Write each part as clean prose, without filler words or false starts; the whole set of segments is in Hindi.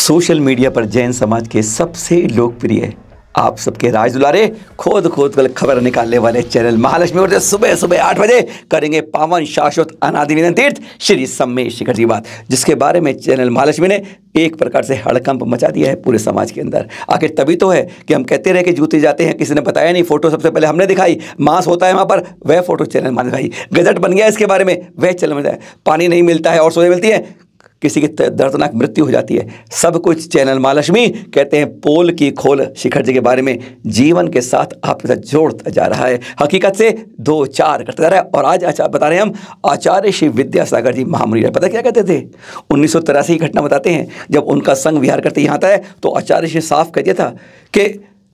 सोशल मीडिया पर जैन समाज के सबसे लोकप्रिय आप सबके राज दुलारे खोद कर खबर निकालने वाले चैनल महालक्ष्मी और सुबह सुबह 8 बजे करेंगे पावन शाश्वत अनादि निरंतर तीर्थ श्री सम्मेश शिखर जी बात, जिसके बारे में चैनल महालक्ष्मी ने एक प्रकार से हड़कंप मचा दिया है पूरे समाज के अंदर। आखिर तभी तो है कि हम कहते रहे कि जूते जाते हैं, किसी ने बताया नहीं, फोटो सबसे पहले हमने दिखाई, मांस होता है वहाँ पर वह फोटो चैनल में दिखाई, गजट बन गया इसके बारे में वह चैनल में, पानी नहीं मिलता है और सोने मिलती है, किसी की दर्दनाक मृत्यु हो जाती है, सब कुछ चैनल महालक्ष्मी कहते हैं पोल की खोल शिखर जी के बारे में जीवन के साथ आपके साथ जोड़ता जा रहा है, हकीकत से दो चार करता जा रहा है। और आज बता रहे हैं हम आचार्य श्री विद्यासागर जी महामुनि, पता क्या कहते थे? 1983 की घटना बताते हैं, जब उनका संघ विहार करते यहाँ आता है तो आचार्य श्री साफ कह दिया था कि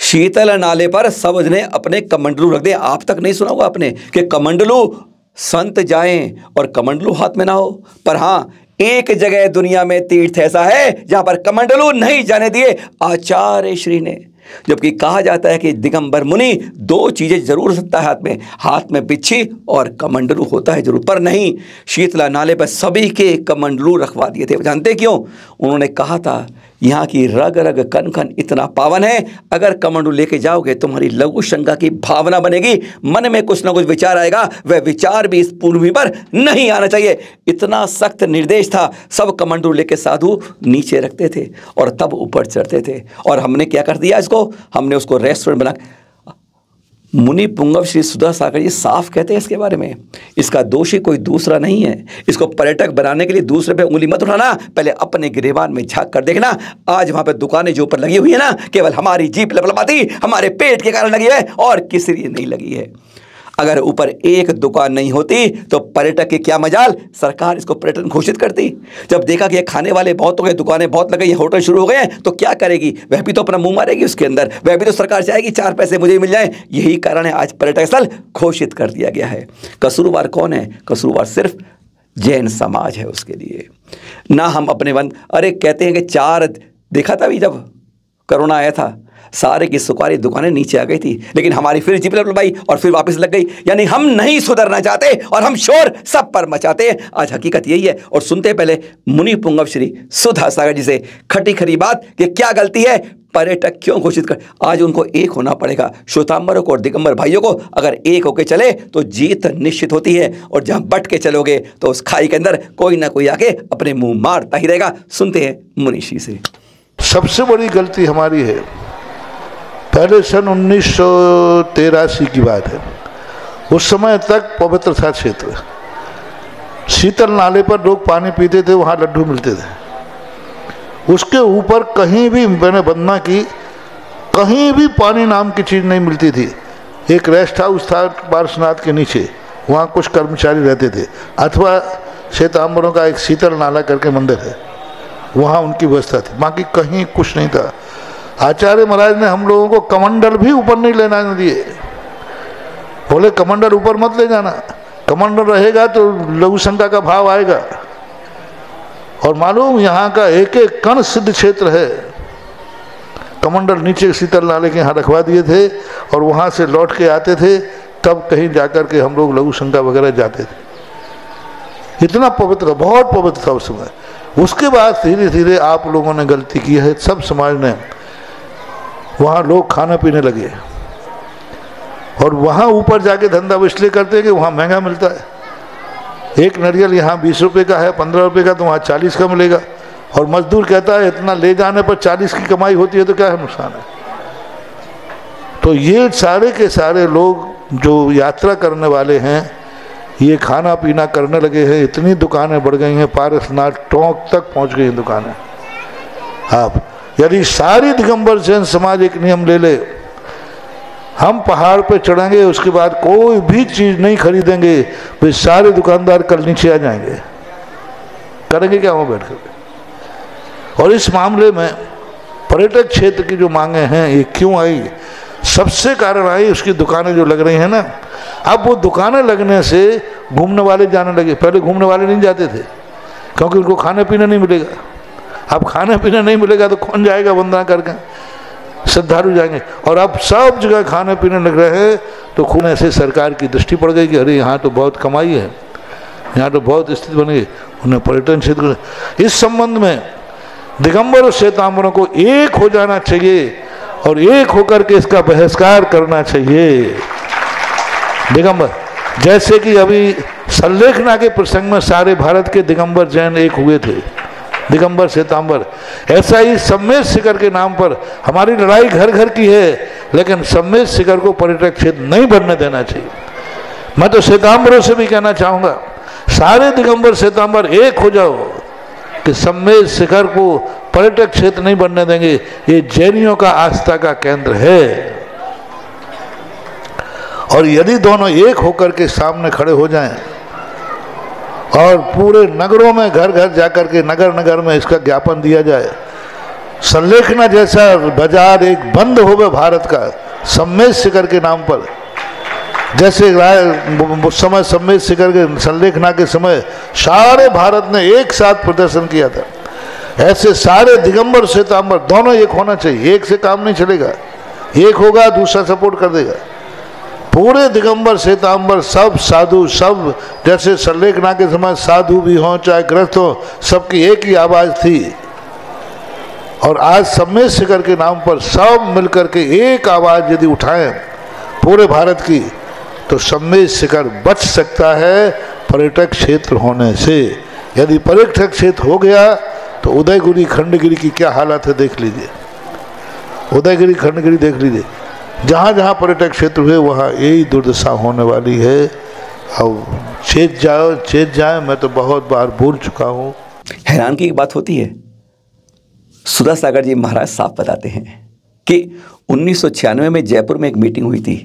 शीतल नाले पर सब जने अपने कमंडलू रख दें। आप तक नहीं सुना होगा आपने कि कमंडलू संत जाएं और कमंडलू हाथ में ना हो, पर हाँ एक जगह दुनिया में तीर्थ ऐसा है जहां पर कमंडलू नहीं जाने दिए आचार्य श्री ने। जबकि कहा जाता है कि दिगंबर मुनि दो चीजें जरूर सकता है हाथ में बिच्छी और कमंडलू होता है जरूर, पर नहीं, शीतला नाले पर सभी के कमंडलू रखवा दिए थे। जानते क्यों? उन्होंने कहा था यहाँ की रग रग कन कन इतना पावन है, अगर कमंडलू लेके जाओगे तुम्हारी लघु शंका की भावना बनेगी, मन में कुछ ना कुछ विचार आएगा, वह विचार भी इस भूमि पर नहीं आना चाहिए। इतना सख्त निर्देश था। सब कमंडलू लेके साधु नीचे रखते थे और तब ऊपर चढ़ते थे। और हमने क्या कर दिया इसको? हमने उसको रेस्टोरेंट बना। मुनि पुंगव श्री सुधा सागर जी साफ कहते हैं इसके बारे में, इसका दोषी कोई दूसरा नहीं है। इसको पर्यटक बनाने के लिए दूसरे पे उंगली मत उठाना, पहले अपने गिरेबान में झांक कर देखना। आज वहां पे दुकानें जो ऊपर लगी हुई है ना, केवल हमारी जीप लपलपाती हमारे पेट के कारण लगी है और किसी लिए नहीं लगी है। अगर ऊपर एक दुकान नहीं होती तो पर्यटक की क्या मजाल, सरकार इसको पर्यटन घोषित करती। जब देखा कि ये खाने वाले बहुत हो गए, दुकानें बहुत लग गई, होटल शुरू हो गए हैं, तो क्या करेगी? वह भी तो अपना मुंह मारेगी उसके अंदर, वह भी तो सरकार चाहेगी 4 पैसे मुझे मिल जाए। यही कारण है आज पर्यटक स्थल घोषित कर दिया गया है। कसूरवार कौन है? कसूरवार सिर्फ जैन समाज है उसके लिए ना। हम अपने अरे कहते हैं कि 4 देखा था अभी जब कोरोना आया था, सारे की सुखारी दुकानें नीचे आ गई थी, लेकिन हमारी फिर जीप लपलपाई और फिर वापस लग गई। यानी हम नहीं सुधरना चाहते और हम शोर सब पर मचाते हैं। आज हकीकत यही है। और सुनते पहले मुनि पुंगव श्री सुधा सागर जी से खटी खरी बात कि क्या गलती है, पर्यटक क्यों घोषित कर। आज उनको एक होना पड़ेगा, श्वेतांबरों को और दिगंबर भाइयों को अगर एक होकर चले तो जीत निश्चित होती है। और जहां बट के चलोगे तो उस खाई के अंदर कोई ना कोई आके अपने मुंह मारता ही रहेगा। सुनते हैं मुनिषी से। सबसे बड़ी गलती हमारी है, पहले सन 1983 की बात है, उस समय तक पवित्र था क्षेत्र। शीतल नाले पर लोग पानी पीते थे, वहाँ लड्डू मिलते थे। उसके ऊपर कहीं भी मैंने वंदना की, कहीं भी पानी नाम की चीज़ नहीं मिलती थी। एक रेस्ट हाउस था पार्श्वनाथ के नीचे, वहाँ कुछ कर्मचारी रहते थे, अथवा श्वेतांबरों का एक शीतल नाला करके मंदिर है, वहाँ उनकी व्यवस्था थी, बाकी कहीं कुछ नहीं था। आचार्य महाराज ने हम लोगों को कमंडल भी ऊपर नहीं लेना दिए, बोले कमंडल ऊपर मत ले जाना, कमंडल रहेगा तो लघु शंका का भाव आएगा। और मालूम यहाँ का एक एक कण सिद्ध क्षेत्र है। कमंडल नीचे शीतल नाले के यहाँ रखवा दिए थे और वहाँ से लौट के आते थे, तब कहीं जाकर के हम लोग लघु शंका वगैरह जाते थे। इतना पवित्र, बहुत पवित्र था उस समय। उसके बाद धीरे धीरे आप लोगों ने गलती की है, सब समाज ने। वहाँ लोग खाना पीने लगे और वहाँ ऊपर जाके धंधा इसलिए करते हैं कि वहाँ महंगा मिलता है। एक नारियल यहाँ 20 रुपये का है, 15 रुपये का, तो वहाँ 40 का मिलेगा। और मजदूर कहता है इतना ले जाने पर 40 की कमाई होती है, तो क्या है नुकसान है। तो ये सारे के सारे लोग जो यात्रा करने वाले हैं, ये खाना पीना करने लगे हैं। इतनी दुकानें बढ़ गई हैं, पारसनाथ टोंक तक पहुँच गई हैं दुकानें। आप यदि सारी दिगंबर जैन समाज एक नियम ले ले, हम पहाड़ पे चढ़ेंगे, उसके बाद कोई भी चीज़ नहीं खरीदेंगे, वे सारे दुकानदार कल नीचे आ जाएंगे। करेंगे क्या वहाँ बैठ कर? और इस मामले में पर्यटक क्षेत्र की जो मांगे हैं, ये क्यों आई? सबसे कारण आई उसकी दुकानें जो लग रही हैं ना। अब वो दुकानें लगने से घूमने वाले जाने लगे। पहले घूमने वाले नहीं जाते थे क्योंकि उनको खाने पीने नहीं मिलेगा। अब खाने पीने नहीं मिलेगा तो कौन जाएगा वंदना करके? श्रद्धालु जाएंगे। और अब सब जगह खाने पीने लग रहे हैं, तो खून ऐसे सरकार की दृष्टि पड़ गई कि अरे यहाँ तो बहुत कमाई है, यहाँ तो बहुत स्थिति बन गई। उन्हें पर्यटन क्षेत्र, इस संबंध में दिगंबर और श्वेतांबरों को एक हो जाना चाहिए और एक होकर के इसका बहिष्कार करना चाहिए। दिगंबर, जैसे कि अभी संलेखना के प्रसंग में सारे भारत के दिगंबर जैन एक हुए थे, दिगंबर श्वेतांबर, ऐसा ही सम्मेद शिखर के नाम पर हमारी लड़ाई घर घर की है, लेकिन सम्मेद शिखर को पर्यटक क्षेत्र नहीं बनने देना चाहिए। मैं तो श्वेतांबरों से भी कहना चाहूँगा, सारे दिगंबर श्वेतांबर एक हो जाओ कि सम्मेद शिखर को पर्यटक क्षेत्र नहीं बनने देंगे। ये जैनियों का आस्था का केंद्र है, और यदि दोनों एक होकर के सामने खड़े हो जाएं और पूरे नगरों में घर घर जाकर के नगर नगर में इसका ज्ञापन दिया जाए, संलेखना जैसा बाजार एक बंद हो गया भारत का सम्मेद शिखर के नाम पर, जैसे उस समय सम्मेद शिखर के संलेखना के समय सारे भारत ने एक साथ प्रदर्शन किया था, ऐसे सारे दिगंबर श्वेतांबर दोनों एक होना चाहिए। एक से काम नहीं चलेगा, एक होगा दूसरा सपोर्ट कर देगा। पूरे दिगंबर श्वेतांबर सब साधु, सब जैसे संलेखना के समय साधु भी हों चाहे ग्रस्त हों, सबकी एक ही आवाज़ थी। और आज सम्मेद शिखर के नाम पर सब मिलकर के एक आवाज़ यदि उठाएं पूरे भारत की, तो सम्मेद शिखर बच सकता है पर्यटक क्षेत्र होने से। यदि पर्यटक क्षेत्र हो गया तो उदयगिरी खंडगिरी की क्या हालत है देख लीजिए। उदयगिरी खंडगिरी देख लीजिए, जहाँ जहाँ पर्यटक क्षेत्र हुए वहाँ यही दुर्दशा होने वाली है। अब चेत जाए, मैं तो बहुत बार बोल चुका हूँ। हैरान की एक बात होती है, सुधा सागर जी महाराज साफ बताते हैं कि 1996 में जयपुर में एक मीटिंग हुई थी,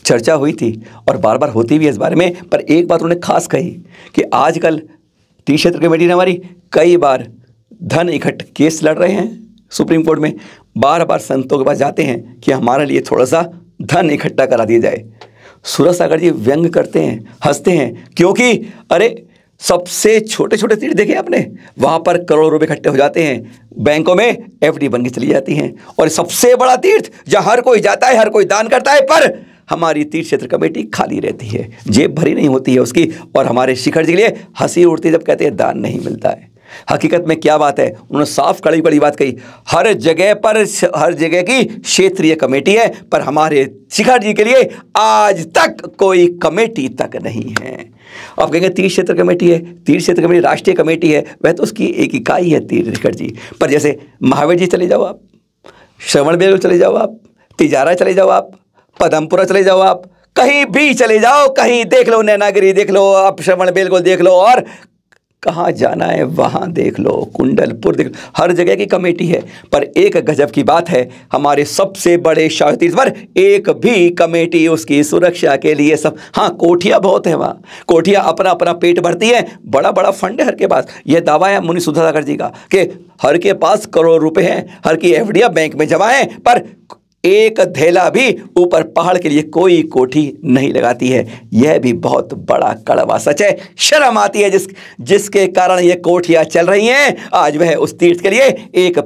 चर्चा हुई थी और बार बार होती भी है इस बारे में, पर एक बात उन्होंने खास कही कि आजकल तीर्थ क्षेत्र कमेटी ने हमारी कई बार धन इकट्ठा केस लड़ रहे हैं सुप्रीम कोर्ट में, बार बार संतों के पास जाते हैं कि हमारे लिए थोड़ा सा धन इकट्ठा करा दिया जाए। सुधा सागर जी व्यंग करते हैं, हंसते हैं, क्योंकि अरे सबसे छोटे छोटे तीर्थ देखे आपने, वहाँ पर करोड़ों रुपए इकट्ठे हो जाते हैं, बैंकों में एफडी बन के चली जाती हैं। और सबसे बड़ा तीर्थ जहाँ हर कोई जाता है, हर कोई दान करता है, पर हमारी तीर्थ क्षेत्र कमेटी खाली रहती है, जेब भरी नहीं होती है उसकी। और हमारे शिखर जी के लिए हंसी उड़ती जब कहते हैं दान नहीं मिलता है। हकीकत में क्या बात है, उन्होंने साफ कड़ी कड़ी बात कही, हर जगह पर हर जगह की क्षेत्रीय कमेटी है, पर हमारे शिखर जी के लिए आज तक कोई कमेटी तक नहीं है। आप कहेंगे तीर्थ क्षेत्र कमेटी है, तीर्थ क्षेत्र कमेटी राष्ट्रीय कमेटी है, वह तो उसकी एक इकाई है तीर्थ शिखर जी। पर जैसे महावीर जी चले जाओ आप, श्रवण बेल चले जाओ आप, तिजारा चले जाओ आप, पदमपुरा चले जाओ आप, कहीं भी चले जाओ, कहीं देख लो, नैनागिरी देख लो, आप श्रवण बेलगोल देख लो, और कहाँ जाना है वहाँ देख लो, कुंडलपुर देख लो, हर जगह की कमेटी है। पर एक गजब की बात है, हमारे सबसे बड़े शाही तीर्थ पर एक भी कमेटी उसकी सुरक्षा के लिए सब, हाँ कोठियाँ बहुत है वहाँ, कोठियाँ अपना अपना पेट भरती है, बड़ा बड़ा फंड है हर के पास। यह दावा है मुनि सुधा सागर जी का कि हर के पास करोड़ रुपए हैं, हर की एफडियाँ बैंक में जमा है, पर एक धेला भी ऊपर पहाड़ के लिए कोई कोठी नहीं लगाती है। यह भी बहुत बड़ा कड़वा सच है। शर्म आती है जिसके कारण ये कोठियां चल रही हैं। आज वह उस तीर्थ के लिए एक,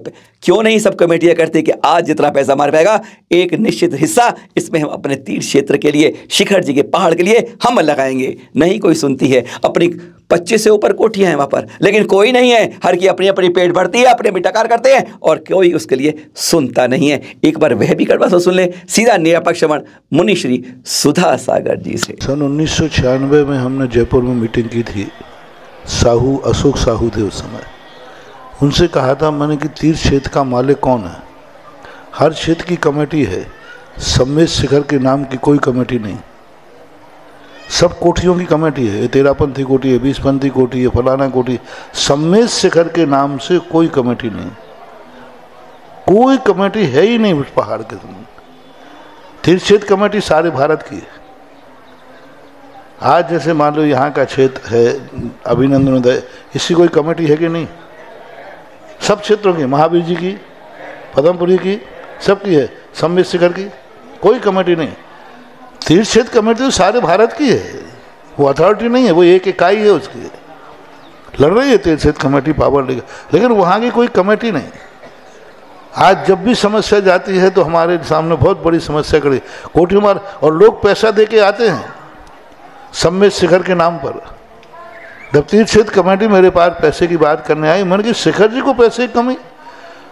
क्यों नहीं सब कमेटियां करती कि आज जितना पैसा हमारे पाएगा एक निश्चित हिस्सा इसमें हम अपने तीर्थ क्षेत्र के लिए, शिखर जी के पहाड़ के लिए हम लगाएंगे। नहीं कोई सुनती है। अपनी 25 से ऊपर कोठियां हैं वहाँ पर, लेकिन कोई नहीं है, हर की अपनी अपनी पेट भरती है, अपने बिटाकार करते हैं और कोई उसके लिए सुनता नहीं है। एक बार वह भी कड़वा सुन ले, सीधा निरपेक्ष श्रवण मुनि श्री सुधा सागर जी से। सन 1996 में हमने जयपुर में मीटिंग की थी, साहू अशोक साहू थे उस समय। उनसे कहा था मैंने कि तीर्थ क्षेत्र का मालिक कौन है? हर क्षेत्र की कमेटी है, सम्मेद शिखर के नाम की कोई कमेटी नहीं। सब कोठियों की कमेटी है, 13पंथी कोठी है, 20पंथी कोठी है, फलाना कोठी। सम्मेद शिखर के नाम से कोई कमेटी नहीं, कोई कमेटी है ही नहीं उस पहाड़ के समय। तीर्थ क्षेत्र कमेटी सारे भारत की है। आज जैसे मान लो यहाँ का क्षेत्र है अभिनंदन उदय, इसकी कोई कमेटी है कि नहीं? सब क्षेत्रों की, महावीर जी की, पदमपुरी की, सबकी है। सम्मेद शिखर की कोई कमेटी नहीं। तीर्थ क्षेत्र कमेटी तो सारे भारत की है, वो अथॉरिटी नहीं है, वो एक इकाई है उसकी। लड़ रही है तीर्थ क्षेत्र कमेटी पावर, लेकिन वहाँ की कोई कमेटी नहीं। आज जब भी समस्या जाती है तो हमारे सामने बहुत बड़ी समस्या खड़ी, कोठी मार, और लोग पैसा दे के आते हैं सम्मेद शिखर के नाम पर। जब तीर्थ क्षेत्र कमेटी मेरे पास पैसे की बात करने आई, मैंने कहा शिखर जी को पैसे की कमी,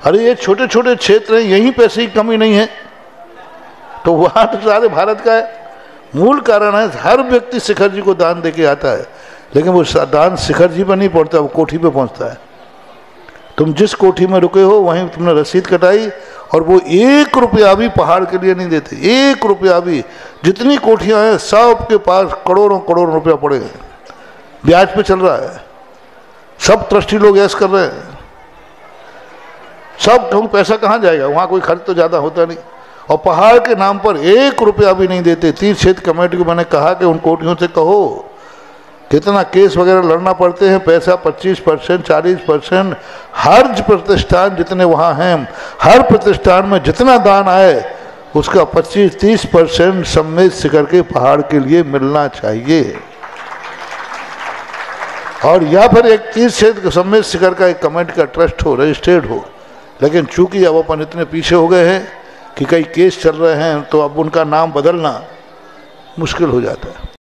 अरे ये छोटे छोटे क्षेत्र हैं, यहीं पैसे की कमी नहीं है, तो वहाँ तो सारे भारत का है। मूल कारण है हर व्यक्ति शिखर जी को दान दे के आता है, लेकिन वो दान शिखर जी पर नहीं पहुँचता, वो कोठी पे पहुँचता है। तुम जिस कोठी में रुके हो वहीं तुमने रसीद कटाई, और वो 1 रुपया भी पहाड़ के लिए नहीं देते, 1 रुपया भी। जितनी कोठियाँ हैं सबके पास करोड़ों करोड़ रुपया पड़े हैं, ब्याज पे चल रहा है, सब ट्रस्टी लोग ऐसा कर रहे हैं। सब कहूँ पैसा कहाँ जाएगा, वहाँ कोई खर्च तो ज़्यादा होता नहीं, और पहाड़ के नाम पर 1 रुपया भी नहीं देते। तीर्थ क्षेत्र कमेटी को मैंने कहा कि उन कोठियों से कहो कितना केस वगैरह लड़ना पड़ते हैं, पैसा 25%, 40%, हर प्रतिष्ठान जितने वहाँ हैं, हर प्रतिष्ठान में जितना दान आए उसका 25-30% सम्मेद शिखर के पहाड़ के लिए मिलना चाहिए। और या फिर एक तीर्थ क्षेत्र सम्मेद शिखर का एक कमेटी का ट्रस्ट हो, रजिस्टर्ड हो। लेकिन चूंकि अब अपन इतने पीछे हो गए हैं कि कई केस चल रहे हैं, तो अब उनका नाम बदलना मुश्किल हो जाता है।